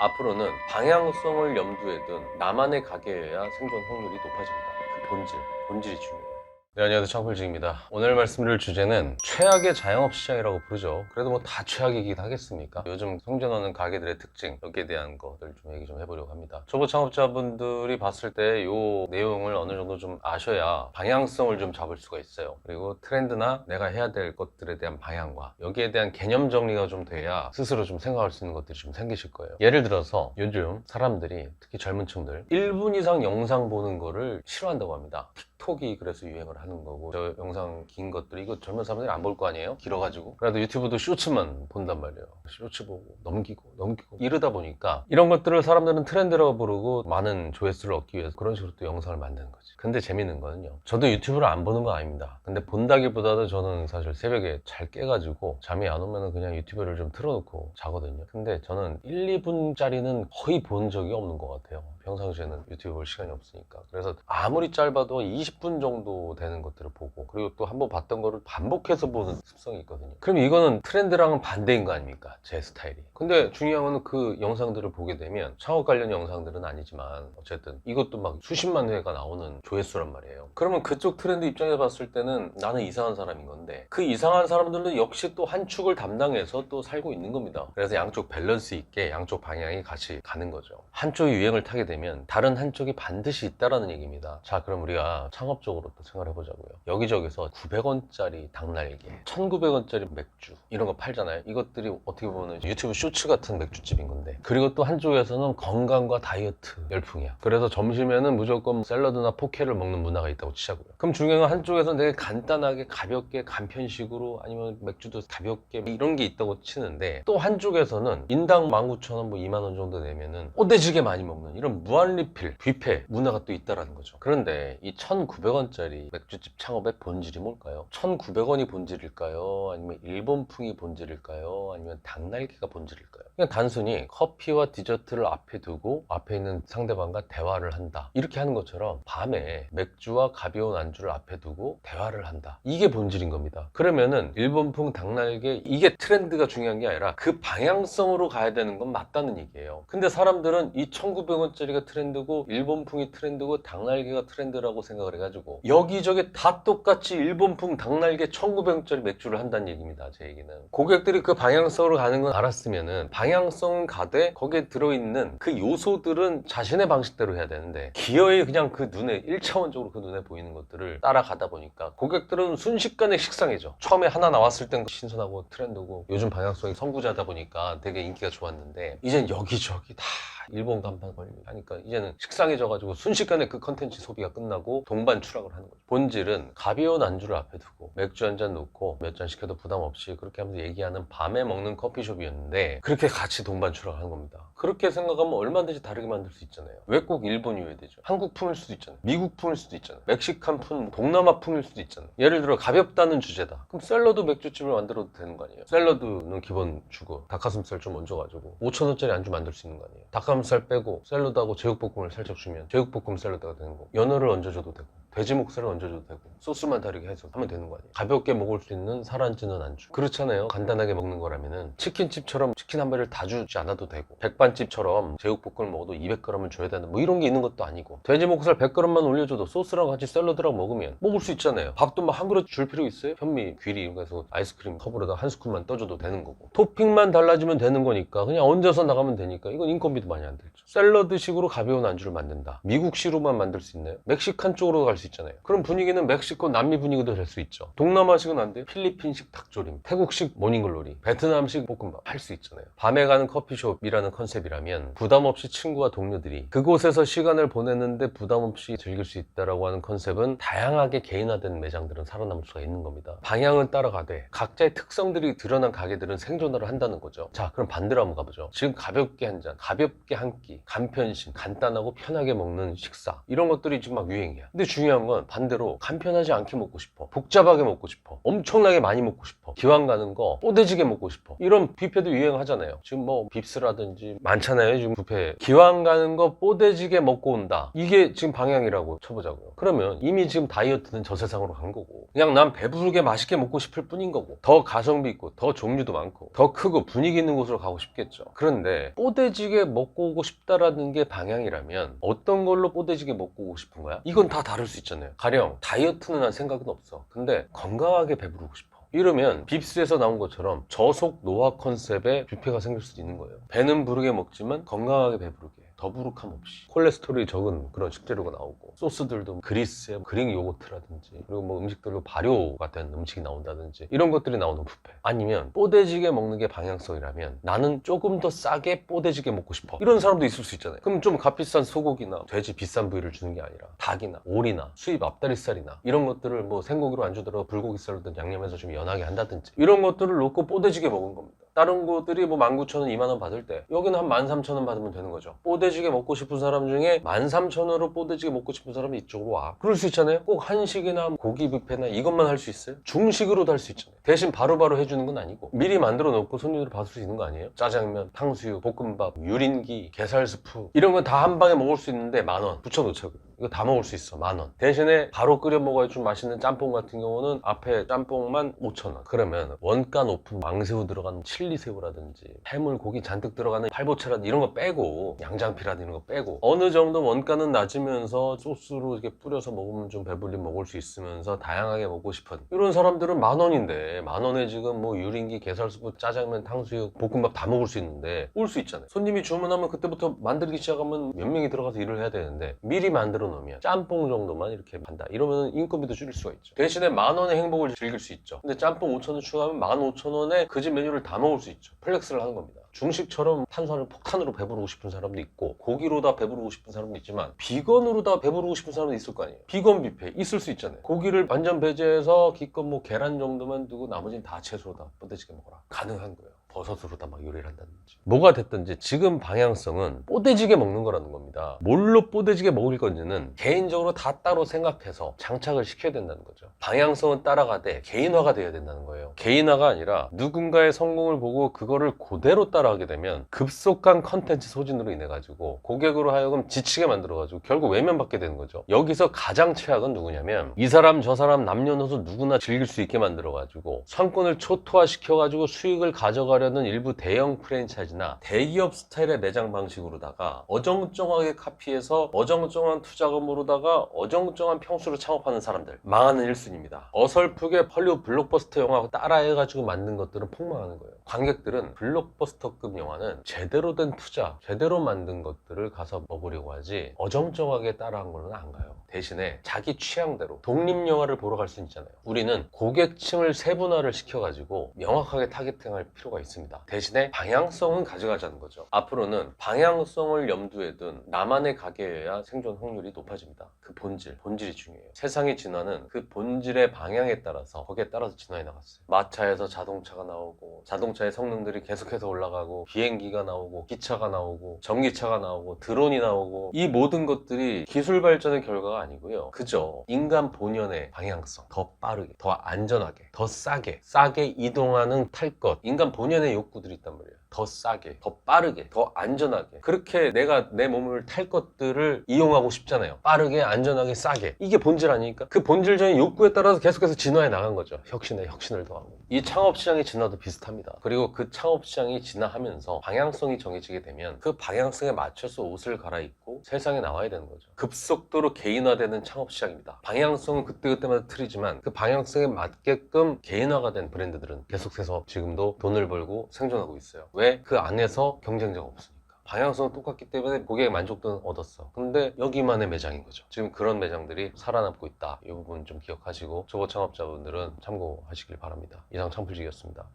앞으로는 방향성을 염두에 둔 나만의 가게여야 생존 확률이 높아집니다. 그 본질이 중요해요. 네, 안녕하세요. 창풀직입니다. 오늘 말씀드릴 주제는 최악의 자영업 시장이라고 부르죠. 그래도 뭐 다 최악이긴 하겠습니까? 요즘 성장하는 가게들의 특징, 여기에 대한 것들 좀 얘기 좀 해보려고 합니다. 초보 창업자분들이 봤을 때 이 내용을 어느 정도 좀 아셔야 방향성을 좀 잡을 수가 있어요. 그리고 트렌드나 내가 해야 될 것들에 대한 방향과 여기에 대한 개념 정리가 좀 돼야 스스로 좀 생각할 수 있는 것들이 좀 생기실 거예요. 예를 들어서 요즘 사람들이, 특히 젊은 층들, 1분 이상 영상 보는 거를 싫어한다고 합니다. 틱톡이 그래서 유행을 하는 거고, 저 영상 긴 것들이 이거 젊은 사람들이 안 볼 거 아니에요? 길어가지고. 그래도 유튜브도 쇼츠만 본단 말이에요. 쇼츠 보고 넘기고 이러다 보니까 이런 것들을 사람들은 트렌드라고 부르고 많은 조회수를 얻기 위해서 그런 식으로 또 영상을 만드는 거지. 근데 재밌는 거는요, 저도 유튜브를 안 보는 건 아닙니다. 근데 본다기보다도 저는 사실 새벽에 잘 깨가지고 잠이 안 오면 그냥 유튜브를 좀 틀어놓고 자거든요. 근데 저는 1, 2분짜리는 거의 본 적이 없는 것 같아요. 평상시에는 유튜브 볼 시간이 없으니까. 그래서 아무리 짧아도 20분 정도 되는 것들을 보고, 그리고 또 한번 봤던 거를 반복해서 보는 습성이 있거든요. 그럼 이거는 트렌드랑은 반대인 거 아닙니까? 제 스타일이. 근데 중요한 건 그 영상들을 보게 되면, 창업 관련 영상들은 아니지만 어쨌든 이것도 막 수십만 회가 나오는 조회수란 말이에요. 그러면 그쪽 트렌드 입장에서 봤을 때는 나는 이상한 사람인 건데, 그 이상한 사람들은 역시 또 한 축을 담당해서 또 살고 있는 겁니다. 그래서 양쪽 밸런스 있게 양쪽 방향이 같이 가는 거죠. 한쪽이 유행을 타게 되면 다른 한쪽이 반드시 있다라는 얘기입니다. 자, 그럼 우리가 창업적으로 또 생각을 해보자고요. 여기저기서 900원짜리 닭날개, 1900원짜리 맥주 이런 거 팔잖아요. 이것들이 어떻게 보면 유튜브 쇼츠 같은 맥주집인 건데, 그리고 또 한쪽에서는 건강과 다이어트 열풍이야. 그래서 점심에는 무조건 샐러드나 포케를 먹는 문화가 있다고 치자고요. 그럼 중요한 건 한쪽에서는 되게 간단하게 가볍게 간편식으로, 아니면 맥주도 가볍게 이런 게 있다고 치는데, 또 한쪽에서는 인당 19,000원, 뭐 2만원 정도 내면은 오대지게 많이 먹는 이런 무한리필 뷔페 문화가 또 있다라는 거죠. 그런데 이 1,900원짜리 맥주집 창업의 본질이 뭘까요? 1,900원이 본질일까요? 아니면 일본풍이 본질일까요? 아니면 닭날개가 본질일까요? 그냥 단순히 커피와 디저트를 앞에 두고 앞에 있는 상대방과 대화를 한다, 이렇게 하는 것처럼 밤에 맥주와 가벼운 안주를 앞에 두고 대화를 한다, 이게 본질인 겁니다. 그러면은 일본풍 닭날개, 이게 트렌드가 중요한 게 아니라 그 방향성으로 가야 되는 건 맞다는 얘기예요. 근데 사람들은 이 1,900원짜리가 트렌드고 일본풍이 트렌드고 닭날개가 트렌드라고 생각을 해가지고 여기저기 다 똑같이 일본풍 닭날개 1,900원짜리 맥주를 한다는 얘기입니다. 제 얘기는 고객들이 그 방향성으로 가는 건 알았으면은 방향성은 가되 거기에 들어있는 그 요소들은 자신의 방식대로 해야 되는데, 기어이 그냥 그 눈에 1차원적으로 그 눈에 보이는 것들을 따라가다 보니까 고객들은 순식간에 식상해져. 처음에 하나 나왔을 땐 신선하고 트렌드고 요즘 방향성이 선구자다 보니까 되게 인기가 좋았는데, 이젠 여기저기 다 일본 간판 걸리고 하니까 이제는 식상해져가지고 순식간에 그 컨텐츠 소비가 끝나고 동반 추락을 하는 거죠. 본질은 가벼운 안주를 앞에 두고 맥주 한 잔 놓고 몇 잔 시켜도 부담 없이 그렇게 하면서 얘기하는 밤에 먹는 커피숍이었는데, 그렇게 같이 동반 추락하는 겁니다. 그렇게 생각하면 얼마든지 다르게 만들 수 있잖아요. 왜 꼭 일본이어야 되죠? 한국풍일 수도 있잖아요. 미국풍일 수도 있잖아요. 멕시칸풍, 동남아풍일 수도 있잖아요. 예를 들어 가볍다는 주제다. 그럼 샐러드 맥주집을 만들어도 되는 거 아니에요? 샐러드는 기본 주고 닭가슴살 좀 얹어가지고 5,000원짜리 안주 만들 수 있는 거 아니에요? 닭가슴살 빼고 샐러드하고 제육볶음을 살짝 주면 제육볶음 샐러드가 되는 거고, 연어를 얹어줘도 되고 돼지 목살을 얹어줘도 되고 소스만 다르게 해서 하면 되는 거 아니에요? 가볍게 먹을 수 있는 살 안 찌는 안주. 그렇잖아요. 간단하게 먹는 거라면은 치킨집처럼 치킨 한 마리를 다 주지 않아도 되고, 백반집처럼 제육볶음을 먹어도 200g을 줘야 되는 뭐 이런 게 있는 것도 아니고, 돼지 목살 100g만 올려줘도 소스랑 같이 샐러드랑 먹으면 먹을 수 있잖아요. 밥도 막 한 그릇 줄 필요 있어요? 현미, 귀리 이런 거 해서 아이스크림 컵으로다 한 스푼만 떠줘도 되는 거고, 토핑만 달라지면 되는 거니까 그냥 얹어서 나가면 되니까 이건 인건비도 많이 안 들죠. 샐러드식으로 가벼운 안주를 만든다. 미국식으로만 만들 수 있나요? 멕시칸 쪽으로 갈 수 있잖아요. 그럼 분위기는 멕시코, 남미 분위기도 될 수 있죠. 동남아식은 안 돼요? 필리핀식 닭조림, 태국식 모닝글로리, 베트남식 볶음밥 할 수 있잖아요. 밤에 가는 커피숍이라는 컨셉이라면 부담 없이 친구와 동료들이 그곳에서 시간을 보내는데 부담 없이 즐길 수 있다라고 하는 컨셉은, 다양하게 개인화된 매장들은 살아남을 수가 있는 겁니다. 방향은 따라가되 각자의 특성들이 드러난 가게들은 생존을 한다는 거죠. 자, 그럼 반대로 한번 가보죠. 지금 가볍게 한 잔, 가볍게 한 끼, 간편식, 간단하고 편하게 먹는 식사, 이런 것들이 지금 막 유행이야. 근데 중요한 중요한 건 반대로 간편하지 않게 먹고 싶어, 복잡하게 먹고 싶어, 엄청나게 많이 먹고 싶어, 기왕 가는 거 뽀대지게 먹고 싶어, 이런 뷔페도 유행하잖아요. 지금 뭐 빕스라든지 많잖아요. 지금 뷔페 기왕 가는 거 뽀대지게 먹고 온다, 이게 지금 방향이라고 쳐보자고요. 그러면 이미 지금 다이어트는 저 세상으로 간 거고, 그냥 난 배부르게 맛있게 먹고 싶을 뿐인 거고, 더 가성비 있고 더 종류도 많고 더 크고 분위기 있는 곳으로 가고 싶겠죠. 그런데 뽀대지게 먹고 오고 싶다라는 게 방향이라면 어떤 걸로 뽀대지게 먹고 오고 싶은 거야? 이건 다 다를 수 있잖아요. 가령 다이어트는 한 생각은 없어. 근데 건강하게 배부르고 싶어. 이러면 빕스에서 나온 것처럼 저속 노화 컨셉의 뷔페가 생길 수도 있는 거예요. 배는 부르게 먹지만 건강하게 배부르게, 더부룩함 없이, 콜레스테롤이 적은 그런 식재료가 나오고, 소스들도 그리스에 그릭 요거트라든지, 그리고 뭐 음식들로 발효가 된 음식이 나온다든지, 이런 것들이 나오는 뷔페. 아니면 뽀대지게 먹는 게 방향성이라면 나는 조금 더 싸게 뽀대지게 먹고 싶어, 이런 사람도 있을 수 있잖아요. 그럼 좀 값비싼 소고기나 돼지 비싼 부위를 주는 게 아니라 닭이나 오리나 수입 앞다리살이나 이런 것들을 뭐 생고기로 안 주더라도 불고기살로든 양념해서 좀 연하게 한다든지, 이런 것들을 놓고 뽀대지게 먹은 겁니다. 다른 곳들이 뭐 19,000원, 20,000원 받을 때 여기는 한 13,000원 받으면 되는 거죠. 뽀대지게 먹고 싶은 사람 중에 13,000원으로 뽀대지게 먹고 싶은 사람이 이쪽으로 와. 그럴 수 있잖아요. 꼭 한식이나 고기 뷔페나 이것만 할 수 있어요? 중식으로도 할 수 있잖아요. 대신 바로바로 해주는 건 아니고 미리 만들어 놓고 손님들 받을 수 있는 거 아니에요? 짜장면, 탕수육, 볶음밥, 유린기, 게살스프, 이런 건 다 한 방에 먹을 수 있는데 10,000원 붙여놓자고요. 이거 다 먹을 수 있어. 10,000원. 대신에 바로 끓여 먹어야 좀 맛있는 짬뽕 같은 경우는 앞에 짬뽕만 5,000원. 그러면 원가 높은 왕새우 들어가는 칠리새우라든지 해물 고기 잔뜩 들어가는 팔보채라든지 이런 거 빼고, 양장피라든지 이런 거 빼고, 어느 정도 원가는 낮으면서 소스로 이렇게 뿌려서 먹으면 좀 배불리 먹을 수 있으면서 다양하게 먹고 싶은 이런 사람들은 10,000원인데 10,000원에 지금 뭐 유린기, 게살스프, 짜장면, 탕수육, 볶음밥 다 먹을 수 있는데 올 수 있잖아요. 손님이 주문하면 그때부터 만들기 시작하면 몇 명이 들어가서 일을 해야 되는데 미리 만들어 놓으면 짬뽕 정도만 이렇게 한다, 이러면 인건비도 줄일 수가 있죠. 대신에 10,000원의 행복을 즐길 수 있죠. 근데 짬뽕 5,000원 추가하면 15,000원에 그 집 메뉴를 다 먹을 수 있죠. 플렉스를 하는 겁니다. 중식처럼 탄수화물 폭탄으로 배부르고 싶은 사람도 있고, 고기로 다 배부르고 싶은 사람도 있지만 비건으로 다 배부르고 싶은 사람도 있을 거 아니에요. 비건 뷔페 있을 수 있잖아요. 고기를 완전 배제해서 기껏 뭐 계란 정도만 두고 나머지는 다 채소로 다 뽀대지게 먹어라, 가능한 거예요. 버섯으로 다 막 요리를 한다든지. 뭐가 됐든지 지금 방향성은 뽀대지게 먹는 거라는 겁니다. 뭘로 뽀대지게 먹을 건지는 개인적으로 다 따로 생각해서 장착을 시켜야 된다는 거죠. 방향성은 따라가되 개인화가 돼야 된다는 거예요. 개인화가 아니라 누군가의 성공을 보고 그거를 그대로 따라하게 되면 급속한 컨텐츠 소진으로 인해 가지고 고객으로 하여금 지치게 만들어 가지고 결국 외면받게 되는 거죠. 여기서 가장 최악은 누구냐면 이 사람 저 사람 남녀노소 누구나 즐길 수 있게 만들어 가지고 상권을 초토화 시켜 가지고 수익을 가져가려는 일부 대형 프랜차이즈나 대기업 스타일의 매장 방식으로다가 어정쩡하게 카피해서 어정쩡한 투자금으로다가 어정쩡한 평수를 창업하는 사람들, 망하는 1순위입니다. 어설프게 헐리우드 블록버스터 영화 따라해가지고 만든 것들은 폭망하는 거예요. 관객들은 블록버스터급 영화는 제대로 된 투자, 제대로 만든 것들을 가서 먹으려고 하지 어정쩡하게 따라한 걸로는 안 가요. 대신에 자기 취향대로 독립영화를 보러 갈 수 있잖아요. 우리는 고객층을 세분화를 시켜가지고 명확하게 타겟팅할 필요가 있습니다. 대신에 방향성은 가져가자는 거죠. 앞으로는 방향성을 염두에 둔 나만의 가게여야 생존 확률이 높아집니다. 그 본질이 중요해요. 세상의 진화는 그 본질의 방향에 따라서, 거기에 따라서 진화해 나갔어요. 마차에서 자동차가 나오고, 자동차의 성능들이 계속해서 올라가고, 비행기가 나오고, 기차가 나오고, 전기차가 나오고, 드론이 나오고, 이 모든 것들이 기술 발전의 결과가 아니고요. 그저 인간 본연의 방향성, 더 빠르게, 더 안전하게, 더 싸게 이동하는 탈 것, 인간 본연의 욕구들이 있단 말이에요. 더 싸게, 더 빠르게, 더 안전하게, 그렇게 내가 내 몸을 탈 것들을 이용하고 싶잖아요. 빠르게, 안전하게, 싸게. 이게 본질 아니니까? 그 본질적인 욕구에 따라서 계속해서 진화해 나간 거죠. 혁신에 혁신을 더하고. 이 창업시장의 진화도 비슷합니다. 그리고 그 창업시장이 진화하면서 방향성이 정해지게 되면 그 방향성에 맞춰서 옷을 갈아입고 세상에 나와야 되는 거죠. 급속도로 개인화되는 창업시장입니다. 방향성은 그때그때마다 틀리지만 그 방향성에 맞게끔 개인화가 된 브랜드들은 계속해서 지금도 돈을 벌고 생존하고 있어요. 왜? 그 안에서 경쟁자가 없으니까. 방향성은 똑같기 때문에 고객의 만족도는 얻었어. 근데 여기만의 매장인 거죠. 지금 그런 매장들이 살아남고 있다. 이 부분 좀 기억하시고 초보 창업자분들은 참고하시길 바랍니다. 이상 창풀직이었습니다.